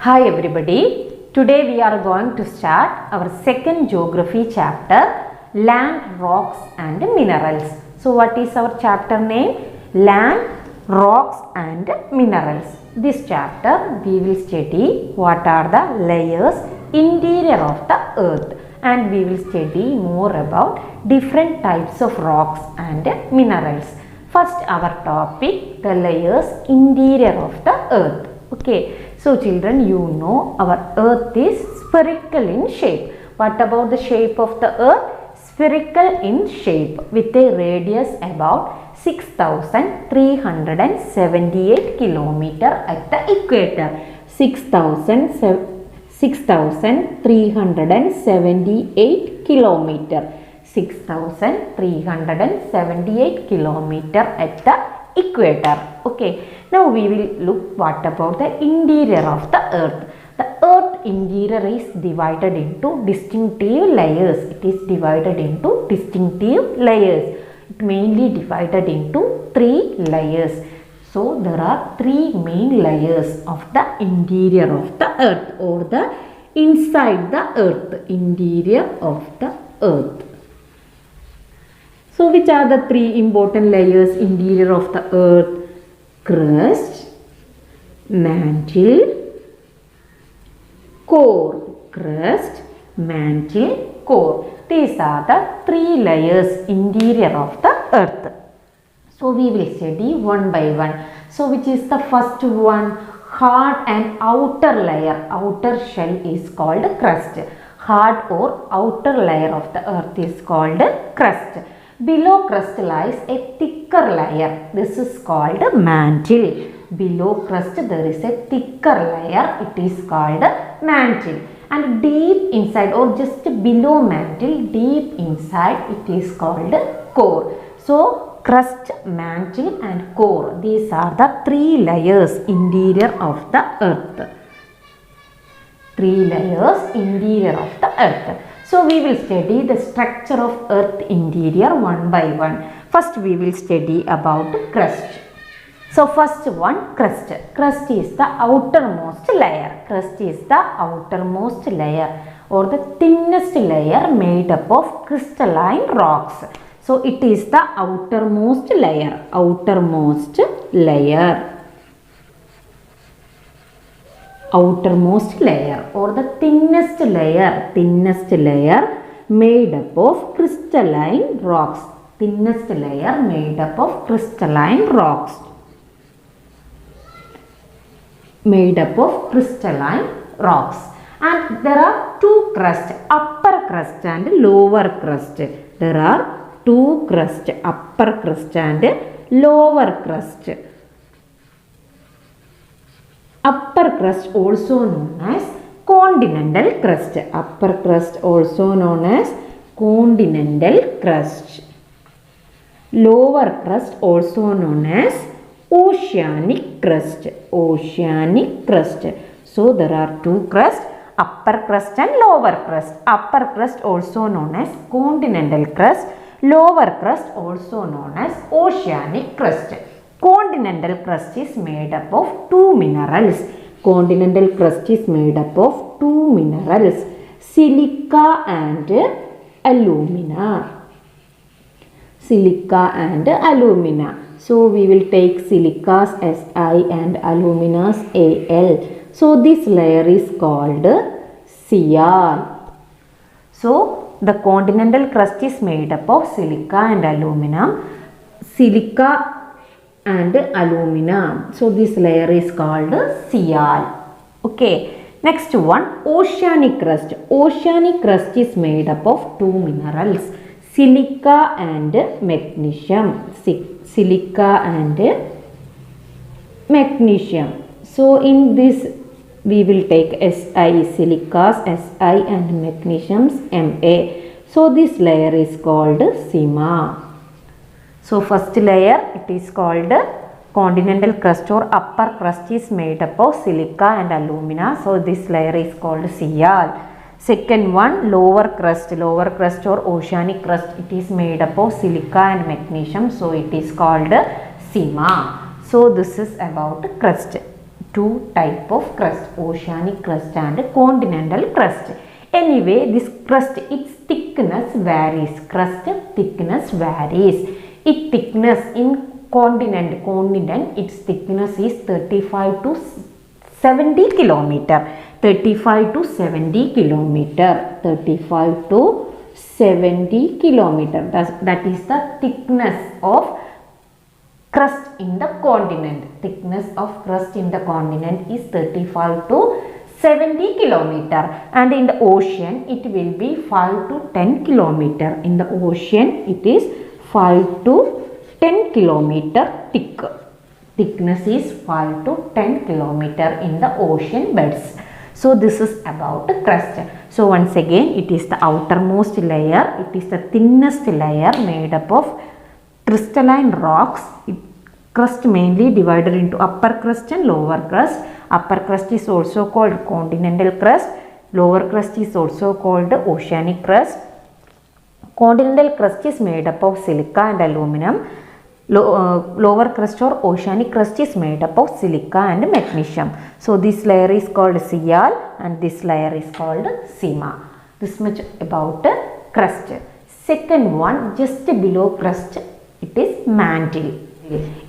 Hi everybody, today we are going to start our second geography chapter, Land, Rocks and Minerals. So what is our chapter name? Land, Rocks and Minerals. This chapter we will study what are the layers interior of the earth, and we will study more about different types of rocks and minerals. First our topic, the layers interior of the earth. Okay. So children, you know our earth is spherical in shape. What about the shape of the earth? Spherical in shape with a radius about 6,378 km at the equator. 6,378 km. 6,378 km at the equator. Okay. Now we will look what about the interior of the earth. The earth interior is divided into distinctive layers. It is divided into distinctive layers. It mainly divided into 3 layers. So there are 3 main layers of the interior of the earth, or the inside the earth, interior of the earth. So which are the 3 important layers interior of the earth? Crust, mantle, core. Crust, mantle, core. These are the 3 layers interior of the earth. So we will study one by one. So which is the first one? Hard and outer layer. Outer shell is called crust. Hard or outer layer of the earth is called crust. Below crust lies a thicker layer. This is called mantle. Below crust there is a thicker layer. It is called mantle. And deep inside, or just below mantle, deep inside, it is called core. So crust, mantle and core. These are the 3 layers interior of the earth. 3 layers interior of the earth. So we will study the structure of earth interior one by one. First we will study about crust. So first one, crust. Crust is the outermost layer. Crust is the outermost layer, or the thinnest layer made up of crystalline rocks. So it is the outermost layer. Outermost layer. Outermost layer, or the thinnest layer made up of crystalline rocks. Thinnest layer made up of crystalline rocks. Made up of crystalline rocks. And there are 2 crusts, upper crust and lower crust. There are 2 crusts, upper crust and lower crust. Upper crust also known as continental crust. Upper crust also known as continental crust. Lower crust also known as oceanic crust. Oceanic crust. So there are 2 crusts, upper crust and lower crust. Upper crust also known as continental crust. Lower crust also known as oceanic crust. Continental crust is made up of 2 minerals. Continental crust is made up of 2 minerals, silica and alumina. Silica and alumina. So we will take silicas Si and aluminas Al. So this layer is called sial. So the continental crust is made up of silica and aluminum. Silica and alumina. So this layer is called sial. Okay. Next one, oceanic crust. Oceanic crust is made up of 2 minerals, silica and magnesium. Silica and magnesium. So in this we will take Si, silicas Si and magnesiums Ma. So this layer is called sima. So first layer, it is called continental crust, or upper crust is made up of silica and alumina. So this layer is called sial. Second one, lower crust or oceanic crust, it is made up of silica and magnesium. So it is called sima. So this is about crust. two type of crust, oceanic crust and continental crust. Anyway, this crust, its thickness varies. Crust thickness varies. Its thickness in continent, its thickness is 35 to 70 kilometer. 35 to 70 kilometer. 35 to 70 kilometer. That is the thickness of crust in the continent. Thickness of crust in the continent is 35 to 70 kilometer, and in the ocean it will be 5 to 10 kilometer. In the ocean it is 5 to 10 kilometer thick. Thickness is 5 to 10 kilometer in the ocean beds. So this is about the crust. So once again, it is the outermost layer. It is the thinnest layer made up of crystalline rocks. Crust mainly divided into upper crust and lower crust. Upper crust is also called continental crust. Lower crust is also called oceanic crust. Continental crust is made up of silica and aluminum. Lower crust or oceanic crust is made up of silica and magnesium. So this layer is called Sial and this layer is called Sima. This much about crust. Second one, just below crust, it is mantle.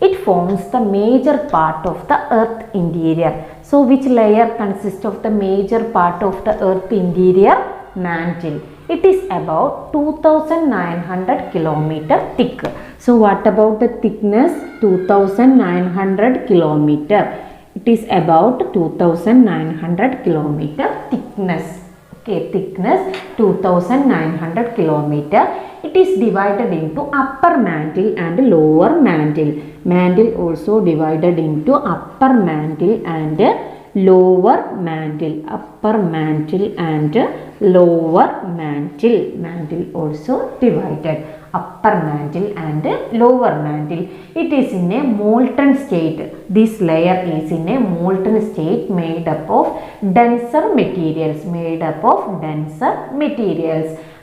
It forms the major part of the earth interior. So which layer consists of the major part of the earth interior? Mantle. It is about 2900 kilometer thick. So what about the thickness? 2900 kilometer. It is about 2900 kilometer thickness. Okay, thickness 2900 kilometer. It is divided into upper mantle and lower mantle. Mantle also divided into upper mantle and lower mantle. Upper mantle and lower mantle. Mantle also divided. Upper mantle and lower mantle. It is in a molten state. This layer is in a molten state made up of denser materials.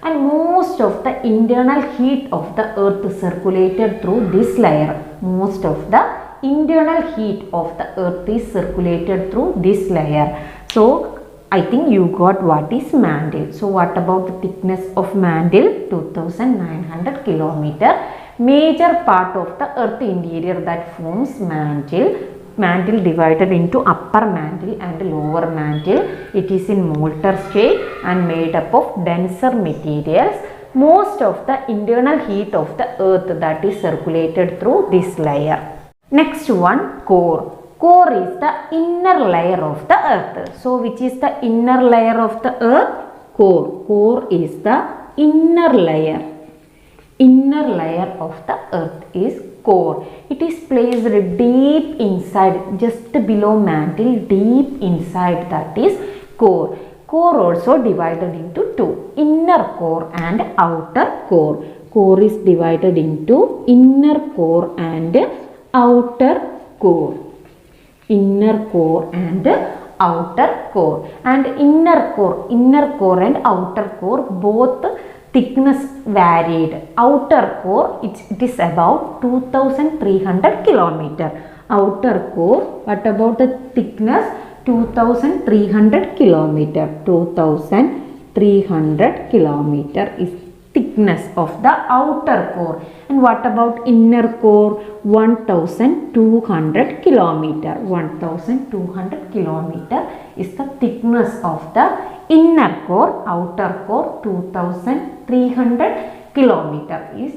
And most of the internal heat of the earth circulated through this layer. Most of the internal heat of the earth is circulated through this layer. So I think you got what is mantle. So what about the thickness of mantle? 2900 kilometer. Major part of the earth interior that forms mantle. Mantle divided into upper mantle and lower mantle. It is in molten state and made up of denser materials. Most of the internal heat of the earth that is circulated through this layer. Next one, core. Core is the inner layer of the earth. So which is the inner layer of the earth? Core. Core is the inner layer. Inner layer of the earth is core. It is placed deep inside, just below mantle, deep inside, that is core. Core also divided into two, inner core and outer core. Core is divided into inner core and outer core. Inner core and outer core. And inner core and outer core, both thickness varied. Outer core, it is about 2300 kilometer. Outer core, what about the thickness? 2300 kilometer. 2300 kilometer is thickness of the outer core. And what about inner core? 1200 kilometer. 1200 kilometer is the thickness of the inner core. Outer core 2300 kilometer is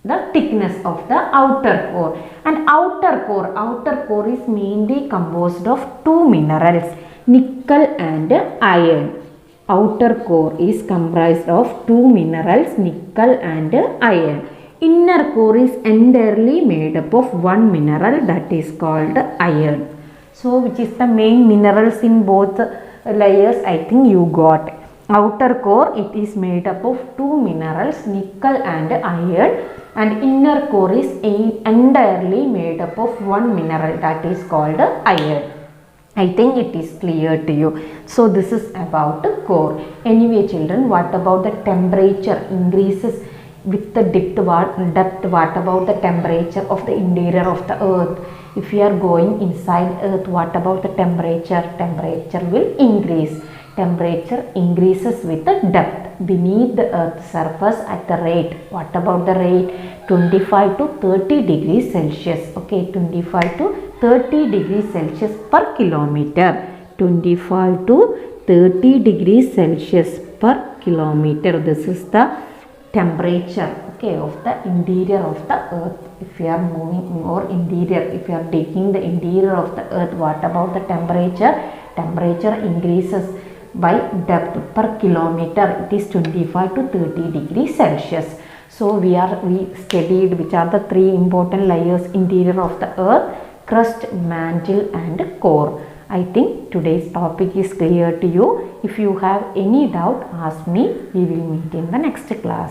the thickness of the outer core. And outer core is mainly composed of two minerals, nickel and iron. Outer core is comprised of two minerals, nickel and iron. Inner core is entirely made up of one mineral, that is called iron. So which is the main minerals in both layers? I think you got. Outer core, it is made up of two minerals, nickel and iron, and inner core is entirely made up of one mineral, that is called iron. I think it is clear to you. So this is about the core. Anyway children, what about the temperature increases with the depth, what about the temperature of the interior of the earth? If we are going inside earth, what about the temperature? Temperature will increase. Temperature increases with the depth beneath the earth's surface at the rate. What about the rate? 25 to 30 degrees Celsius. Okay, 25 to 30 degrees Celsius per kilometer. 25 to 30 degrees Celsius per kilometer. This is the temperature, okay, of the interior of the earth. If you are moving or interior, if you are taking the interior of the earth, what about the temperature? Temperature increases by depth per kilometer. It is 25 to 30 degrees Celsius. So we studied which are the three important layers interior of the earth: crust, mantle and core. I think today's topic is clear to you. If you have any doubt, ask me. We will meet in the next class.